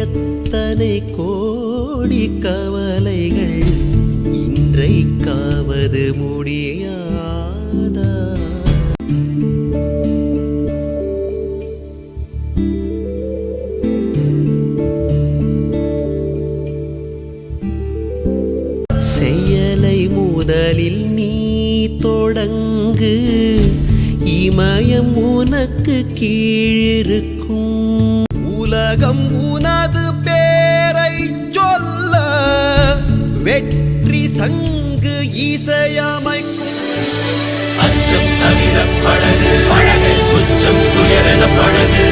எத்தனை கோடி கவலைகள் இன்றைக்காவது முடியாதா? செயலை முதலில் நீ தொடங்கு, இமயம் உனக்கு கீழிருக்கும். உலகம் உனது பேரை சொல்ல வெற்றி சங்கு இசையமைக்கும். அச்சம் தவிர பழகு, பழகு உச்சம் துயரென பழகு.